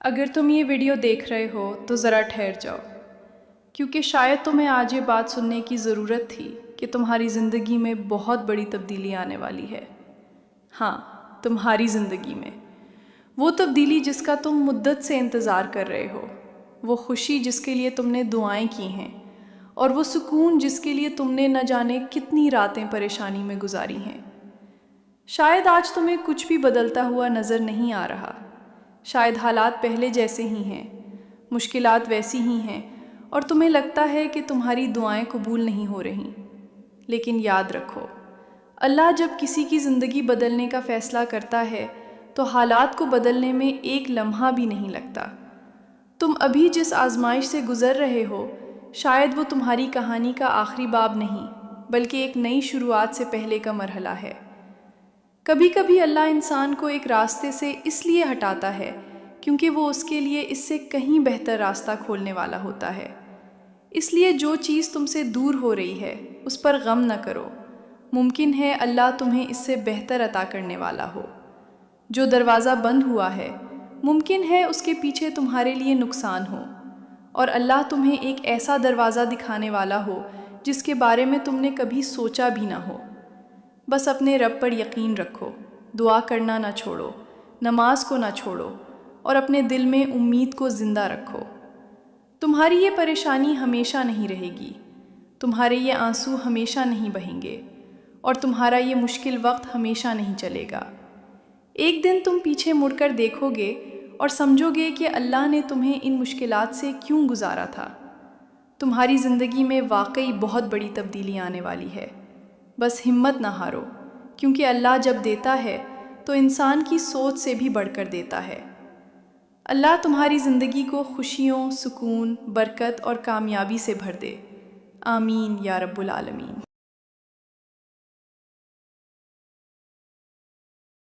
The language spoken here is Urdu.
اگر تم یہ ویڈیو دیکھ رہے ہو تو ذرا ٹھہر جاؤ، کیونکہ شاید تمہیں آج یہ بات سننے کی ضرورت تھی کہ تمہاری زندگی میں بہت بڑی تبدیلی آنے والی ہے۔ ہاں، تمہاری زندگی میں وہ تبدیلی جس کا تم مدت سے انتظار کر رہے ہو، وہ خوشی جس کے لیے تم نے دعائیں کی ہیں، اور وہ سکون جس کے لیے تم نے نہ جانے کتنی راتیں پریشانی میں گزاری ہیں۔ شاید آج تمہیں کچھ بھی بدلتا ہوا نظر نہیں آ رہا، شاید حالات پہلے جیسے ہی ہیں، مشکلات ویسی ہی ہیں، اور تمہیں لگتا ہے کہ تمہاری دعائیں قبول نہیں ہو رہیں۔ لیکن یاد رکھو، اللہ جب کسی کی زندگی بدلنے کا فیصلہ کرتا ہے تو حالات کو بدلنے میں ایک لمحہ بھی نہیں لگتا۔ تم ابھی جس آزمائش سے گزر رہے ہو، شاید وہ تمہاری کہانی کا آخری باب نہیں، بلکہ ایک نئی شروعات سے پہلے کا مرحلہ ہے۔ کبھی کبھی اللہ انسان کو ایک راستے سے اس لیے ہٹاتا ہے کیونکہ وہ اس کے لیے اس سے کہیں بہتر راستہ کھولنے والا ہوتا ہے۔ اس لیے جو چیز تم سے دور ہو رہی ہے اس پر غم نہ کرو، ممکن ہے اللہ تمہیں اس سے بہتر عطا کرنے والا ہو۔ جو دروازہ بند ہوا ہے ممکن ہے اس کے پیچھے تمہارے لیے نقصان ہو، اور اللہ تمہیں ایک ایسا دروازہ دکھانے والا ہو جس کے بارے میں تم نے کبھی سوچا بھی نہ ہو۔ بس اپنے رب پر یقین رکھو، دعا کرنا نہ چھوڑو، نماز کو نہ چھوڑو، اور اپنے دل میں امید کو زندہ رکھو۔ تمہاری یہ پریشانی ہمیشہ نہیں رہے گی، تمہارے یہ آنسو ہمیشہ نہیں بہیں گے، اور تمہارا یہ مشکل وقت ہمیشہ نہیں چلے گا۔ ایک دن تم پیچھے مڑ کر دیکھو گے اور سمجھو گے کہ اللہ نے تمہیں ان مشکلات سے کیوں گزارا تھا۔ تمہاری زندگی میں واقعی بہت بڑی تبدیلی آنے والی ہے۔ بس ہمت نہ ہارو، کیونکہ اللہ جب دیتا ہے تو انسان کی سوچ سے بھی بڑھ کر دیتا ہے۔ اللہ تمہاری زندگی کو خوشیوں، سکون، برکت اور کامیابی سے بھر دے۔ آمین یا رب العالمین۔